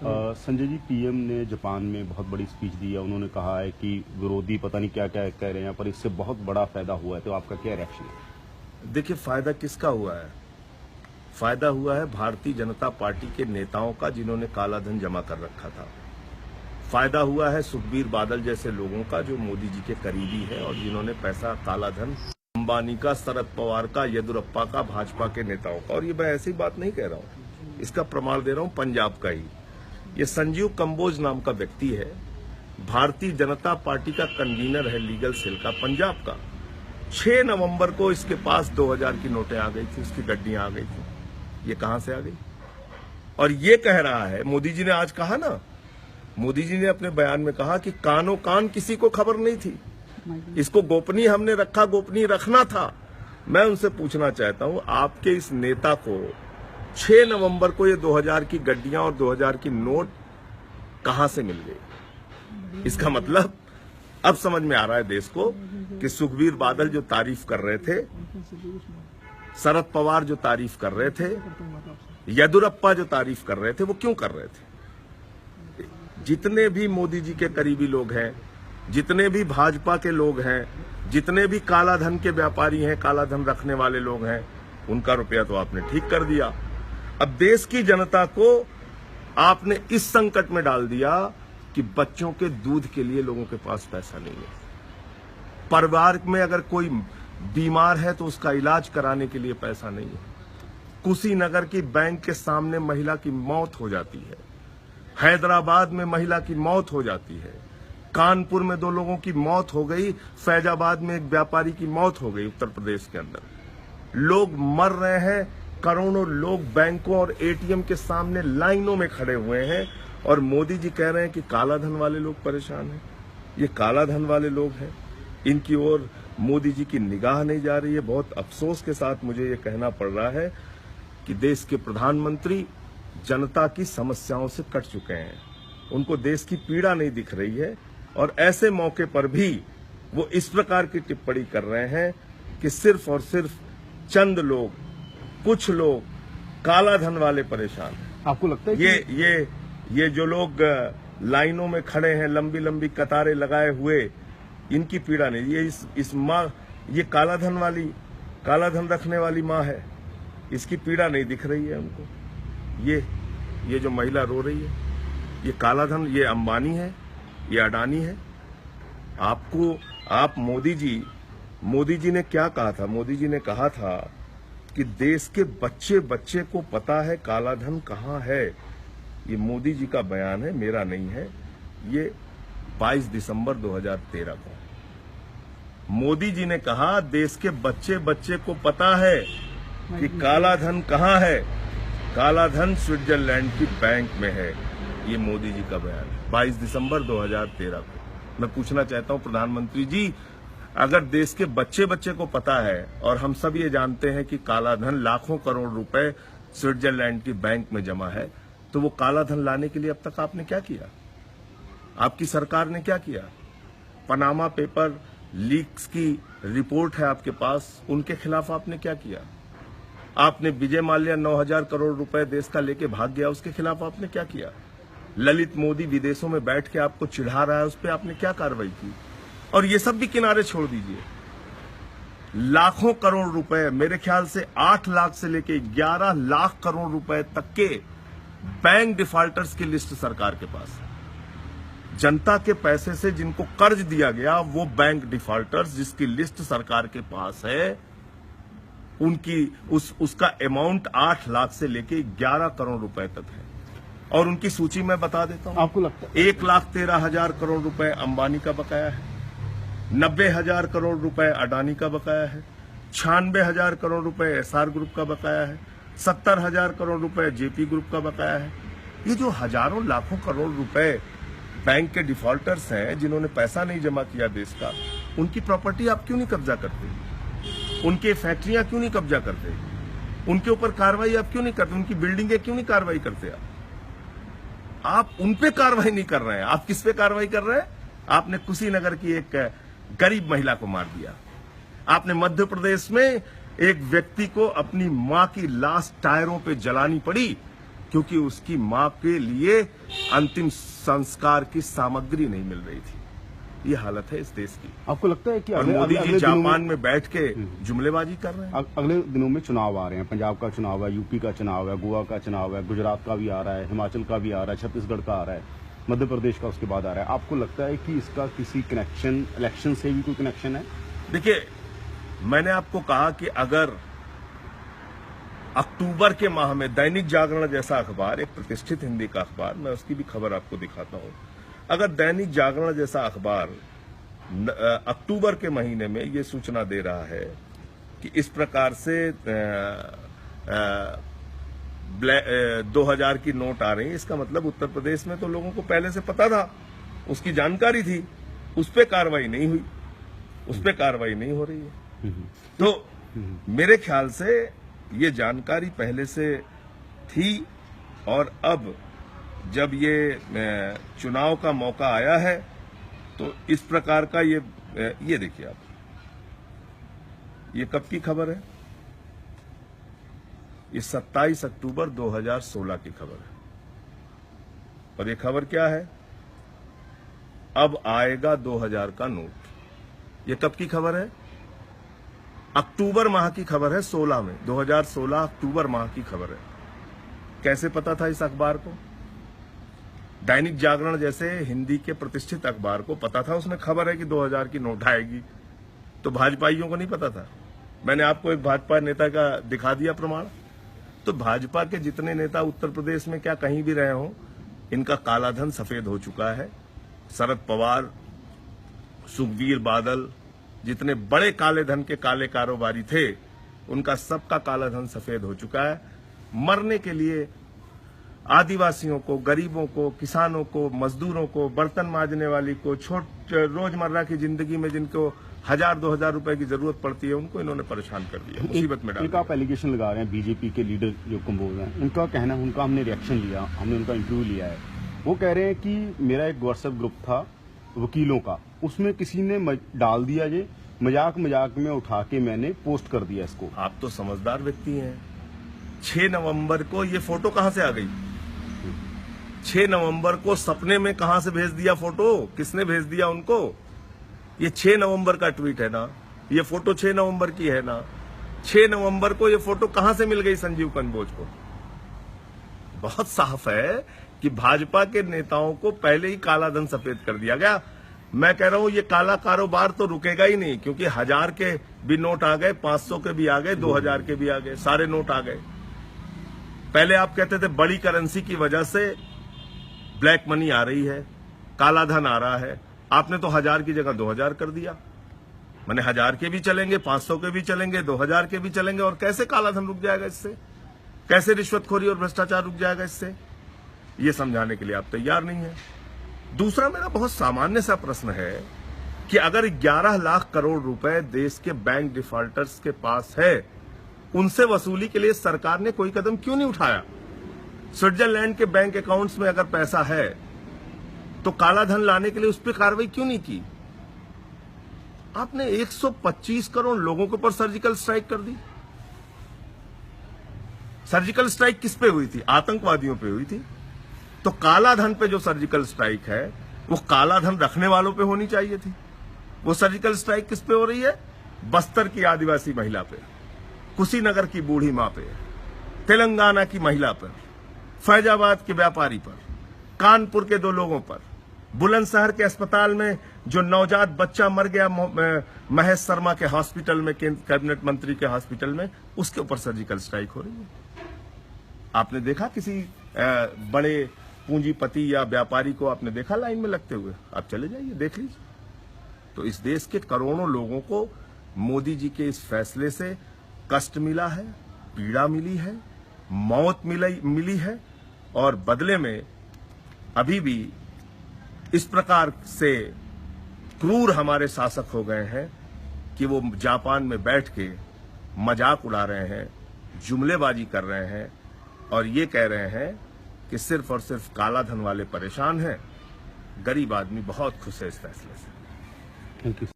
Sanjay ji, PM ने Japan में बहुत बड़ी स्पीच दी है। उन्होंने कहा है कि विरोधी पता नहीं क्या क्या कह रहे हैं, पर इससे बहुत बड़ा फायदा हुआ है। तो आपका क्या रिएक्शन है? देखिए, फायदा किसका हुआ है? फायदा हुआ है भारतीय जनता पार्टी के नेताओं का, जिन्होंने काला धन जमा कर रखा था। फायदा हुआ है सुखबीर बादल जैसे लोगों का, जो मोदी जी के करीबी है और जिन्होंने पैसा, काला धन, अंबानी का, शरद पवार का, येदियुरप्पा का, भाजपा के नेताओं का। और ये मैं ऐसी बात नहीं कह रहा हूं, इसका प्रमाण दे रहा हूं पंजाब का ही। ये संजीव कंबोज नाम का व्यक्ति है, भारतीय जनता पार्टी का कन्वीनर है लीगल सेल का, पंजाब का। 6 नवंबर को इसके पास 2000 की नोटें आ गई थी, उसकी गड्डियां आ गई थी। ये कहां से आ गई? और ये कह रहा है, मोदी जी ने आज कहा ना, मोदी जी ने अपने बयान में कहा कि कानो कान किसी को खबर नहीं थी, इसको गोपनीय हमने रखा, गोपनीय रखना था। मैं उनसे पूछना चाहता हूं, आपके इस नेता को 6 नवंबर को ये 2000 की गड्डियां और 2000 की नोट कहां से मिल गई? इसका मतलब अब समझ में आ रहा है देश को कि सुखबीर बादल जो तारीफ कर रहे थे, शरद पवार जो तारीफ कर रहे थे, येदियुरप्पा जो तारीफ कर रहे थे, वो क्यों कर रहे थे? जितने भी मोदी जी के करीबी लोग हैं, जितने भी भाजपा के लोग हैं, जितने भी काला धन के व्यापारी हैं, काला धन रखने वाले लोग हैं, उनका रुपया तो आपने ठीक कर दिया। अब देश की जनता को आपने इस संकट में डाल दिया कि बच्चों के दूध के लिए लोगों के पास पैसा नहीं है। परिवार में अगर कोई बीमार है तो उसका इलाज कराने के लिए पैसा नहीं है। कुशीनगर की बैंक के सामने महिला की मौत हो जाती है, हैदराबाद में महिला की मौत हो जाती है, कानपुर में 2 लोगों की मौत हो गई, फैजाबाद में एक व्यापारी की मौत हो गई, उत्तर प्रदेश के अंदर लोग मर रहे हैं। करोड़ों लोग बैंकों और एटीएम के सामने लाइनों में खड़े हुए हैं और मोदी जी कह रहे हैं कि काला धन वाले लोग परेशान हैं। ये काला धन वाले लोग हैं, इनकी ओर मोदी जी की निगाह नहीं जा रही है। बहुत अफसोस के साथ मुझे ये कहना पड़ रहा है कि देश के प्रधानमंत्री जनता की समस्याओं से कट चुके हैं, उनको देश की पीड़ा नहीं दिख रही है और ऐसे मौके पर भी वो इस प्रकार की टिप्पणी कर रहे हैं कि सिर्फ और सिर्फ चंद लोग, कुछ लोग, काला धन वाले परेशान हैं। आपको लगता है ये जो लोग लाइनों में खड़े हैं, लंबी लंबी कतारें लगाए हुए, इनकी पीड़ा नहीं, ये इस माँ, ये काला धन रखने वाली माँ है, इसकी पीड़ा नहीं दिख रही है उनको। ये जो महिला रो रही है, ये काला धन, ये अंबानी है, ये अडानी है। आप मोदी जी ने क्या कहा था? मोदी जी ने कहा था कि देश के बच्चे बच्चे को पता है काला धन कहां है। ये मोदी जी का बयान है, मेरा नहीं है। ये 22 दिसंबर 2013 को मोदी जी ने कहा, देश के बच्चे बच्चे को पता है कि काला धन कहां है। काला धन स्विट्जरलैंड की बैंक में है। ये मोदी जी का बयान है 22 दिसंबर 2013 को। मैं पूछना चाहता हूं प्रधानमंत्री जी, अगर देश के बच्चे बच्चे को पता है और हम सब ये जानते हैं कि काला धन लाखों करोड़ रुपए स्विट्जरलैंड की बैंक में जमा है, तो वो काला धन लाने के लिए अब तक आपने क्या किया? आपकी सरकार ने क्या किया? पनामा पेपर लीक्स की रिपोर्ट है आपके पास, उनके खिलाफ आपने क्या किया? आपने विजय माल्या 9000 करोड़ रुपए देश का लेके भाग गया, उसके खिलाफ आपने क्या किया? ललित मोदी विदेशों में बैठ के आपको चिढ़ा रहा है, उस पर आपने क्या कार्रवाई की? और ये सब भी किनारे छोड़ दीजिए, लाखों करोड़ रुपए, मेरे ख्याल से 8 लाख से लेके 11 लाख करोड़ रुपए तक के बैंक डिफॉल्टर्स की लिस्ट सरकार के पास है। जनता के पैसे से जिनको कर्ज दिया गया, वो बैंक डिफॉल्टर्स जिसकी लिस्ट सरकार के पास है, उनकी उसका अमाउंट 8 लाख से लेके 11 करोड़ रुपए तक है। और उनकी सूची मैं बता देता हूं। आपको लगता है 1,13,000 करोड़ रुपए अंबानी का बकाया है, 90,000 करोड़ रुपए अडानी का बकाया है, 96,000 करोड़ रुपए एसआर ग्रुप का बकाया है, 70,000 करोड़ रुपए जेपी ग्रुप का बकाया है। ये जो हजारों लाखों करोड़ रुपए बैंक के डिफॉल्टर्स हैं, जिन्होंने पैसा नहीं जमा किया देश का, उनकी प्रॉपर्टी आप क्यों नहीं कब्जा करते? उनके फैक्ट्रियां क्यों नहीं कब्जा करते? उनके ऊपर कार्रवाई आप क्यों नहीं करते? उनकी बिल्डिंगें क्यों नहीं कार्रवाई करते? आप उन पे कार्रवाई नहीं कर रहे हैं। आप किस पे कार्रवाई कर रहे हैं? आपने कुशीनगर की एक गरीब महिला को मार दिया। आपने मध्य प्रदेश में एक व्यक्ति को अपनी मां की लाश टायरों पे जलानी पड़ी क्योंकि उसकी मां के लिए अंतिम संस्कार की सामग्री नहीं मिल रही थी। ये हालत है इस देश की। आपको लगता है कि और मोदी जी जापान में बैठ के जुमलेबाजी कर रहे हैं। अगले दिनों में चुनाव आ रहे हैं, पंजाब का चुनाव है, यूपी का चुनाव है, गोवा का चुनाव है, गुजरात का भी आ रहा है, हिमाचल का भी आ रहा है, छत्तीसगढ़ का आ रहा है, मध्य प्रदेश का उसके बाद आ रहा है। आपको लगता है कि इसका किसी कनेक्शन, इलेक्शन से भी कोई कनेक्शन है? देखिए, मैंने आपको कहा कि अगर अक्टूबर के माह में दैनिक जागरण जैसा अखबार, एक प्रतिष्ठित हिंदी का अखबार, मैं उसकी भी खबर आपको दिखाता हूं, अगर दैनिक जागरण जैसा अखबार अक्टूबर के महीने में ये सूचना दे रहा है कि इस प्रकार से 2000 की नोट आ रही है, इसका मतलब उत्तर प्रदेश में तो लोगों को पहले से पता था, उसकी जानकारी थी, उस पर कार्रवाई नहीं हुई, उस पर कार्रवाई नहीं हो रही है। तो मेरे ख्याल से ये जानकारी पहले से थी, और अब जब ये चुनाव का मौका आया है तो इस प्रकार का ये देखिए आप, ये कब की खबर है? ये 27 अक्टूबर 2016 की खबर है। और ये खबर क्या है? अब आएगा 2000 का नोट। ये कब की खबर है? अक्टूबर माह की खबर है, 16 में, 2016 अक्टूबर माह की खबर है। कैसे पता था इस अखबार को? दैनिक जागरण जैसे हिंदी के प्रतिष्ठित अखबार को पता था, उसमें खबर है कि 2000 की नोट आएगी, तो भाजपाइयों को नहीं पता था। मैंने आपको एक भाजपा नेता का दिखा दिया प्रमाण। तो भाजपा के जितने नेता उत्तर प्रदेश में क्या कहीं भी रहे हों, इनका कालाधन सफेद हो चुका है। शरद पवार, सुखबीर बादल, जितने बड़े काले धन के काले कारोबारी थे, उनका सबका कालाधन सफेद हो चुका है। मरने के लिए आदिवासियों को, गरीबों को, किसानों को, मजदूरों को, बर्तन मांजने वाली को, रोजमर्रा की जिंदगी में जिनको 1000-2000 रुपए की जरूरत पड़ती है, उनको इन्होंने परेशान कर दिया, मुसीबत में डाल दिया। आप एलिगेशन लगा रहे हैं बीजेपी के लीडर जो कंबोज हैं, उनका कहना है, उनका हमने रिएक्शन लिया, हमने उनका इंटरव्यू लिया है, वो कह रहे हैं कि मेरा एक व्हाट्सएप ग्रुप था वकीलों का, उसमें किसी ने डाल दिया, ये मजाक में उठा के मैंने पोस्ट कर दिया इसको। आप तो समझदार व्यक्ति हैं। 6 नवंबर को ये फोटो कहां से आ गई? 6 नवंबर को सपने में कहां से भेज दिया फोटो? किसने भेज दिया उनको? ये 6 नवंबर का ट्वीट है ना, ये फोटो 6 नवंबर की है ना। 6 नवंबर को ये फोटो कहां से मिल गई संजीव कंबोज को? बहुत साफ है कि भाजपा के नेताओं को पहले ही काला धन सफेद कर दिया गया। मैं कह रहा हूं ये काला कारोबार तो रुकेगा ही नहीं, क्योंकि 1000 के भी नोट आ गए, 500 के भी आ गए, 2000 के भी आ गए, सारे नोट आ गए। पहले आप कहते थे बड़ी करेंसी की वजह से ब्लैक मनी आ रही है, काला धन आ रहा है। आपने तो 1000 की जगह 2000 कर दिया। मैंने 1000 के भी चलेंगे, 500 के भी चलेंगे, 2000 के भी चलेंगे, और कैसे काला धन रुक जाएगा इससे? कैसे रिश्वतखोरी और भ्रष्टाचार रुक जाएगा इससे? ये समझाने के लिए आप तैयार नहीं है। दूसरा मेरा बहुत सामान्य सा प्रश्न है कि अगर 11 लाख करोड़ रुपए देश के बैंक डिफॉल्टर्स के पास है, उनसे वसूली के लिए सरकार ने कोई कदम क्यों नहीं उठाया? स्विट्जरलैंड के बैंक अकाउंट्स में अगर पैसा है तो काला धन लाने के लिए उस पर कार्रवाई क्यों नहीं की? आपने 125 करोड़ लोगों के ऊपर सर्जिकल स्ट्राइक कर दी। सर्जिकल स्ट्राइक किस पे हुई थी? आतंकवादियों पे हुई थी। तो काला धन पे जो सर्जिकल स्ट्राइक है, वो काला धन रखने वालों पे होनी चाहिए थी। वो सर्जिकल स्ट्राइक किस पे हो रही है? बस्तर की आदिवासी महिला पे, कुशीनगर की बूढ़ी मां पे, तेलंगाना की महिला पर, फैजाबाद के व्यापारी पर, कानपुर के 2 लोगों पर, बुलंदशहर के अस्पताल में जो नवजात बच्चा मर गया महेश शर्मा के हॉस्पिटल में, कैबिनेट मंत्री के हॉस्पिटल में, उसके ऊपर सर्जिकल स्ट्राइक हो रही है। आपने देखा किसी बड़े पूंजीपति या व्यापारी को आपने देखा लाइन में लगते हुए? आप चले जाइए, देख लीजिए। तो इस देश के करोड़ों लोगों को मोदी जी के इस फैसले से कष्ट मिला है, पीड़ा मिली है, मौत मिली है, और बदले में अभी भी इस प्रकार से क्रूर हमारे शासक हो गए हैं कि वो जापान में बैठ के मजाक उड़ा रहे हैं, जुमलेबाजी कर रहे हैं, और ये कह रहे हैं कि सिर्फ और सिर्फ काला धन वाले परेशान हैं, गरीब आदमी बहुत खुश है इस फैसले से। Thank you.